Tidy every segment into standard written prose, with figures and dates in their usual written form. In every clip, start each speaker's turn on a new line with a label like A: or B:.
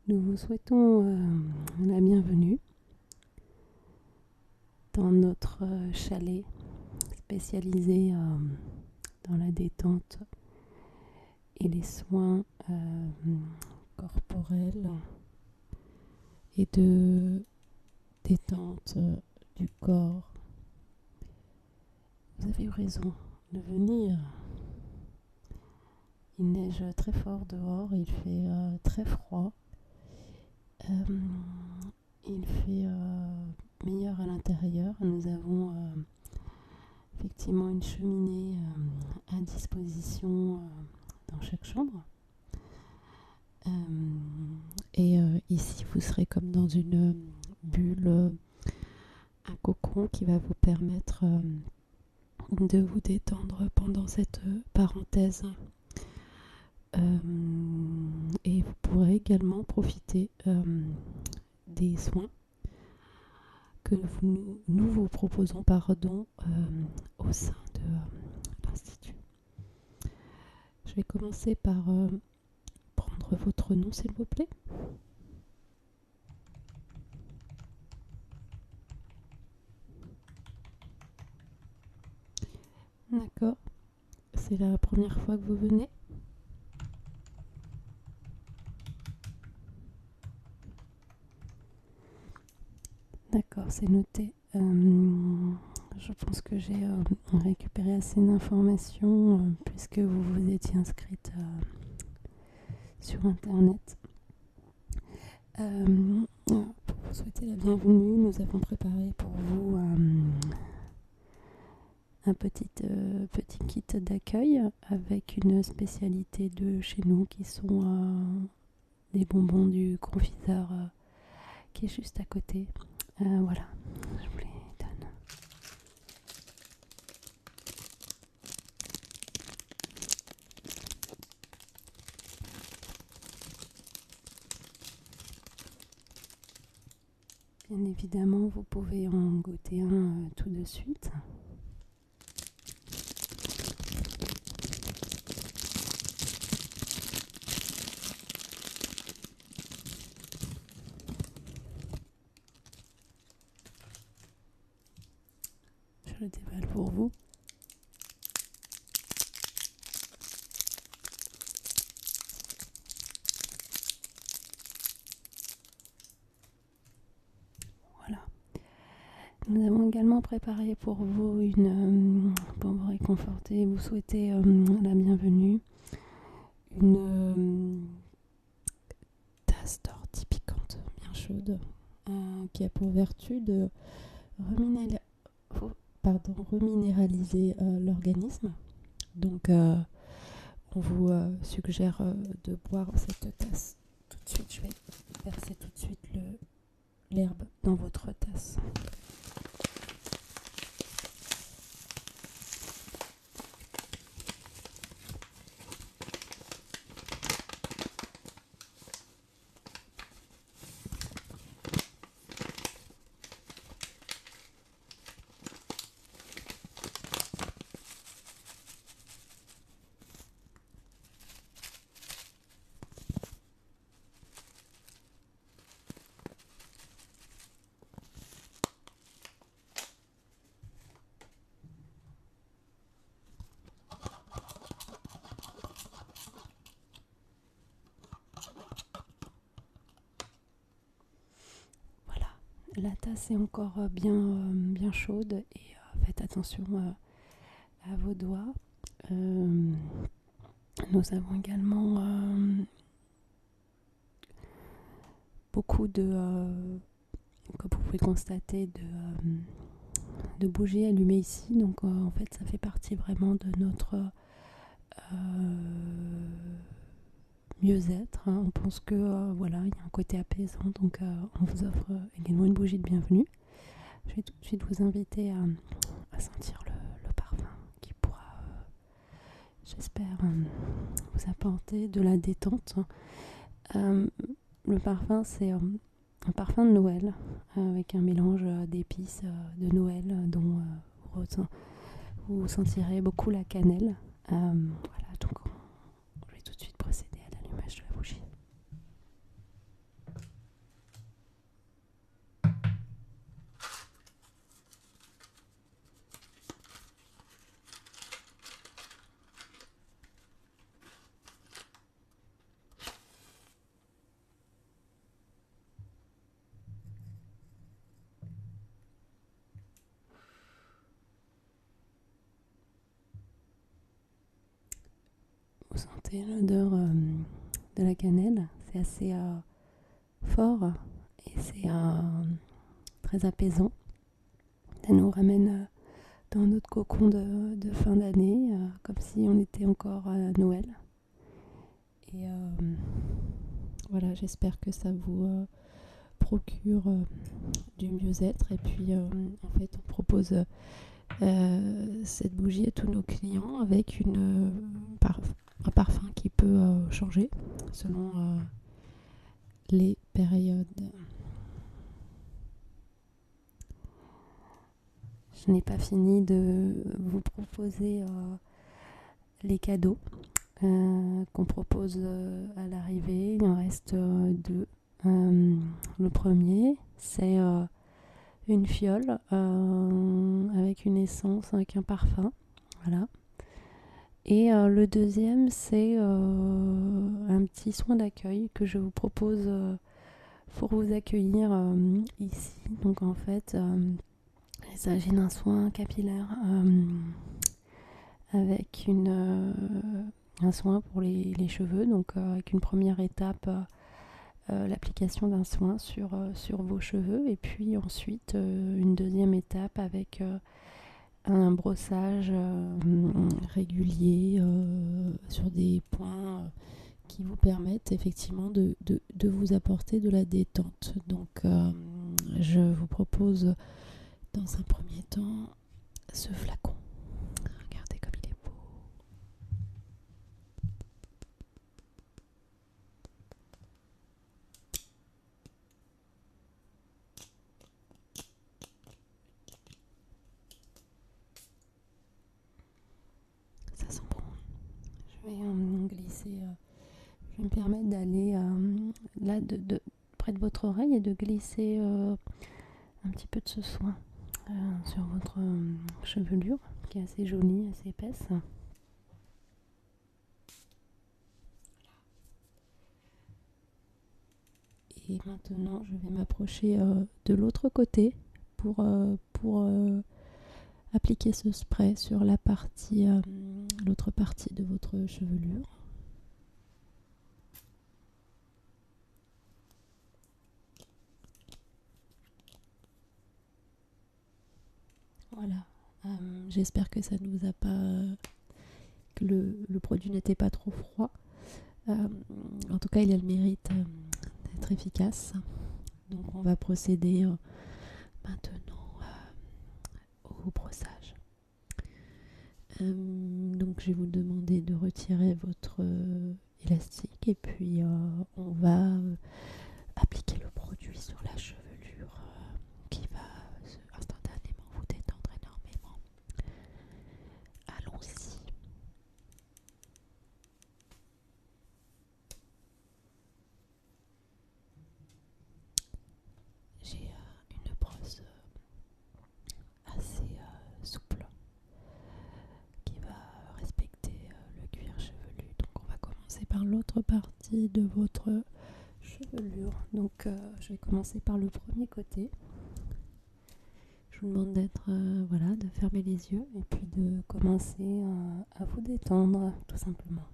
A: Nous vous souhaitons la bienvenue dans notre chalet spécialisé dans la détente et les soins corporels et de détente du corps. Vous avez eu raison de venir. Il neige très fort dehors, il fait très froid. Il fait meilleur à l'intérieur. Nous avons effectivement une cheminée à disposition dans chaque chambre. Et ici, vous serez comme dans une bulle, un cocon qui va vous permettre de vous détendre pendant cette parenthèse. Et vous pourrez également profiter des soins que nous vous proposons au sein de l'Institut. Je vais commencer par prendre votre nom, s'il vous plaît. D'accord. C'est la première fois que vous venez ? D'accord, c'est noté. Je pense que j'ai récupéré assez d'informations puisque vous vous étiez inscrite sur Internet. Pour vous souhaiter la bienvenue, nous avons préparé pour vous un petit kit d'accueil avec une spécialité de chez nous qui sont des bonbons du confiseur qui est juste à côté. Voilà, je vous les donne. Bien évidemment, vous pouvez en goûter un tout de suite. Je le déballe pour vous. Voilà. Nous avons également préparé pour vous pour vous réconforter, vous souhaiter la bienvenue, une tasse d'ortie piquante bien chaude qui a pour vertu de reminéraliser l'organisme. Donc on vous suggère de boire cette tasse tout de suite. Je vais verser tout de suite l'herbe dans votre tasse. La tasse est encore bien chaude et faites attention à vos doigts. Nous avons également beaucoup comme vous pouvez constater, de bougies allumées ici. Donc en fait, ça fait partie vraiment de notre mieux-être. On pense que voilà, il y a un côté apaisant. Donc on vous offre également une bougie de bienvenue. Je vais tout de suite vous inviter à sentir le parfum qui pourra, j'espère, vous apporter de la détente. Le parfum, c'est un parfum de Noël avec un mélange d'épices de Noël dont vous sentirez beaucoup la cannelle. Voilà, donc je vais tout de suite procéder à l'allumage de la bougie. sentez l'odeur de la cannelle. C'est assez fort et c'est très apaisant. Ça nous ramène dans notre cocon de fin d'année, comme si on était encore à Noël. Et voilà, j'espère que ça vous procure du mieux-être. Et puis, en fait, on propose cette bougie à tous nos clients avec un parfum qui peut changer selon les périodes. Je n'ai pas fini de vous proposer les cadeaux qu'on propose à l'arrivée. Il en reste deux. Le premier, c'est une fiole avec une essence, avec un parfum. Voilà. Et le deuxième, c'est un petit soin d'accueil que je vous propose pour vous accueillir ici. Donc en fait, il s'agit d'un soin capillaire avec un soin pour les cheveux. Donc avec une première étape, l'application d'un soin sur vos cheveux. Et puis ensuite, une deuxième étape avec un brossage régulier sur des points qui vous permettent effectivement de vous apporter de la détente. Donc je vous propose dans un premier temps ce flacon. Regardez comme il est beau. Ça sent bon. Je vais glisser. Je vais me permettre d'aller là près de votre oreille et de glisser un petit peu de ce soin sur votre chevelure qui est assez jolie, assez épaisse. Et maintenant, je vais m'approcher de l'autre côté pour appliquer ce spray sur l'autre partie de votre chevelure. Voilà. J'espère que ça ne vous a pas... que le produit n'était pas trop froid. En tout cas, il a le mérite d'être efficace. Donc, on va procéder maintenant au brossage. Donc, je vais vous demander de retirer votre élastique et puis on va appliquer le produit sur la chevelure qui va instantanément vous détendre énormément. Allons-y. J'ai une brosse assez souple qui va respecter le cuir chevelu. Donc on va commencer par l'autre partie de votre chevelure. Donc je vais commencer par le premier côté. Je vous demande de fermer les yeux et puis de commencer à vous détendre tout simplement.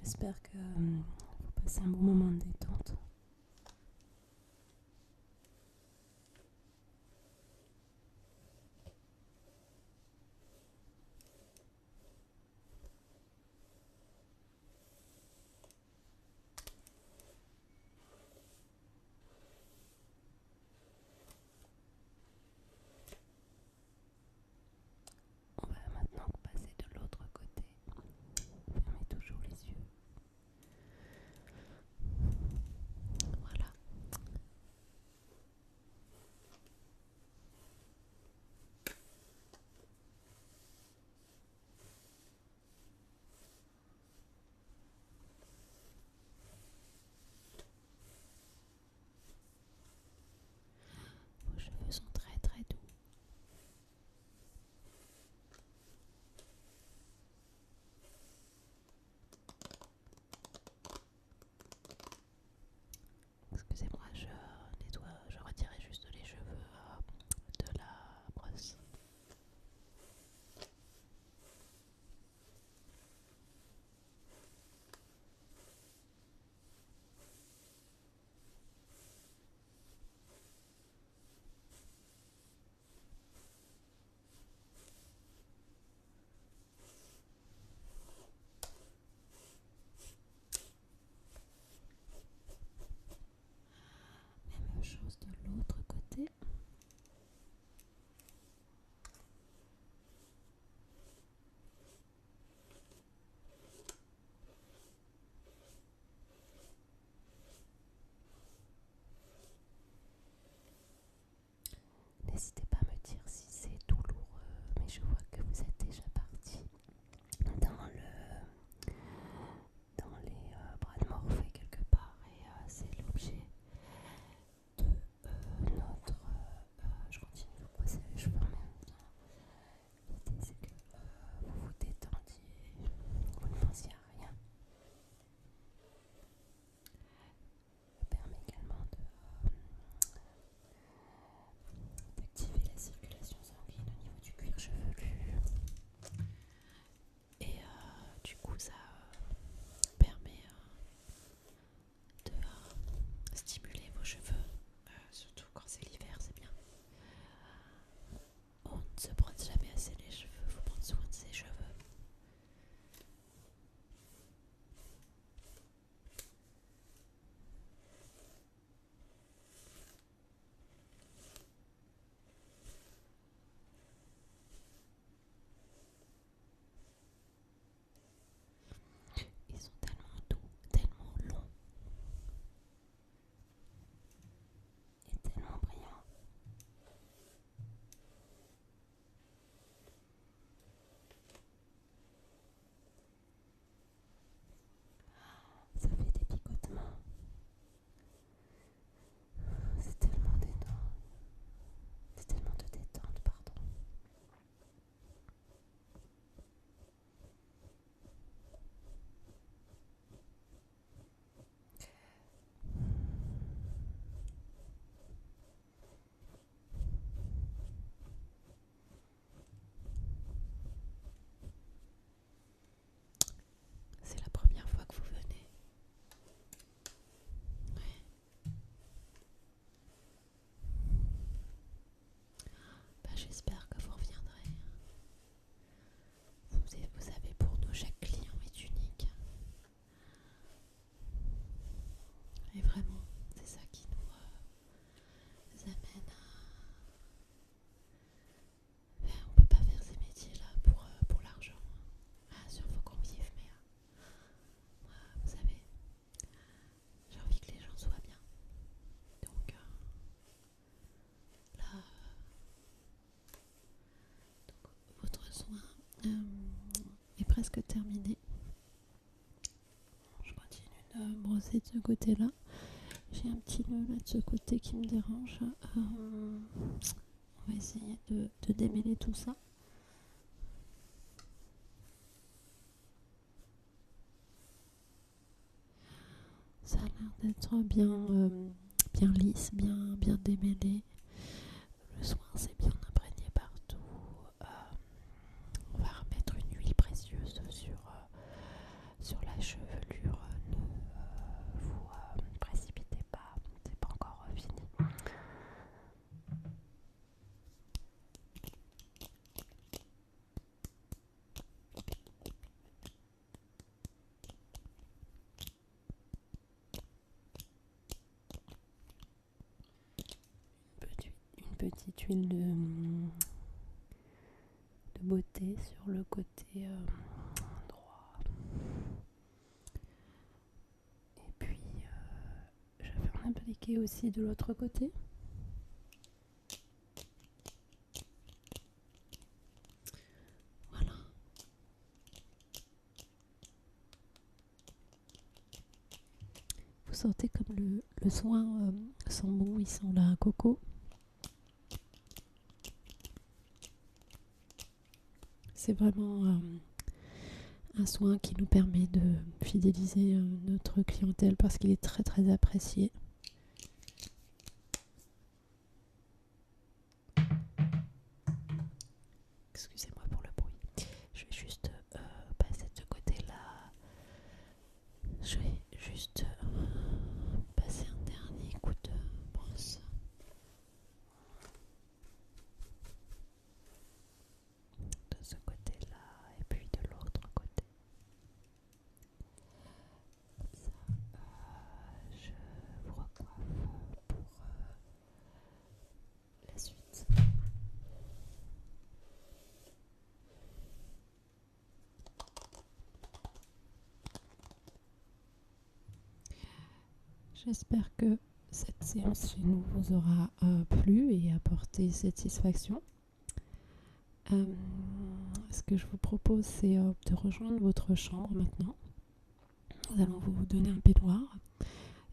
A: J'espère que vous passez un bon moment de détente. On va maintenant passer de l'autre côté. Fermez toujours les yeux.
B: j'espère que vous reviendrez. Vous savez, pour nous, chaque client est unique. Et vraiment, c'est ça qui nous amène on peut pas faire ces métiers-là pour l'argent. Bien sûr, faut qu'on vive, mais moi, vous savez, j'ai envie que les gens soient bien. Donc là, votre soin est presque terminé. Je continue de brosser de ce côté-là. J'ai un petit nœud là de ce côté qui me dérange. On va essayer de démêler tout ça. Ça a l'air d'être bien lisse, bien démêlé. Le soin s'est bien imprégné partout. On va remettre une huile précieuse sur la chevelure. Ne vous précipitez pas, c'est pas encore fini. Une petite huile de beauté sur le côté droit. Et puis je vais en appliquer aussi de l'autre côté. Voilà. Vous sentez comme le soin sent bon, il sent la coco. C'est vraiment un soin qui nous permet de fidéliser notre clientèle parce qu'il est très très apprécié. Excusez-moi pour le bruit. Je vais juste passer de ce côté-là. Je vais juste passer un dernier coup de brosse. De ce côté-là et puis de l'autre côté. Comme ça, je vous recoiffe pour la suite. J'espère que cette séance chez nous vous aura plu et apporté satisfaction. Ce que je vous propose, c'est de rejoindre votre chambre maintenant. Nous allons vous donner un peignoir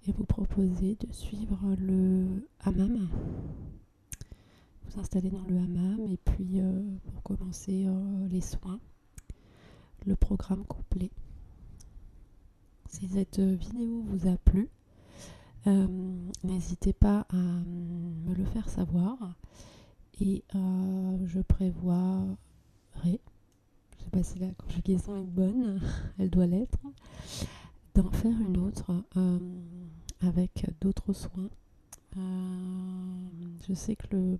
B: et vous proposer de suivre le hammam. Vous installer dans le hammam et puis pour commencer les soins, le programme complet. Si cette vidéo vous a plu, n'hésitez pas à me le faire savoir et je prévoirai, je ne sais pas si la conjugaison est bonne, elle doit l'être, d'en faire une autre avec d'autres soins. Je sais que le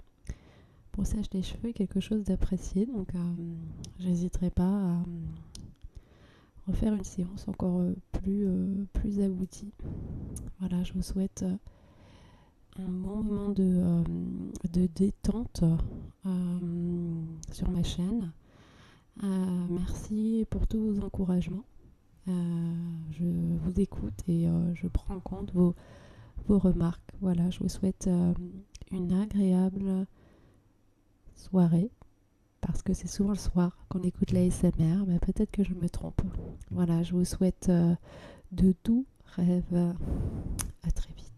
B: brossage des cheveux est quelque chose d'apprécié, donc j'hésiterai pas à refaire une séance encore plus aboutie. Voilà, je vous souhaite un bon moment de détente sur ma chaîne. Merci pour tous vos encouragements. Je vous écoute et je prends en compte vos remarques. Voilà, je vous souhaite une agréable soirée. Parce que c'est souvent le soir qu'on écoute la ASMR, mais peut-être que je me trompe. Voilà, je vous souhaite de doux rêves. À très vite.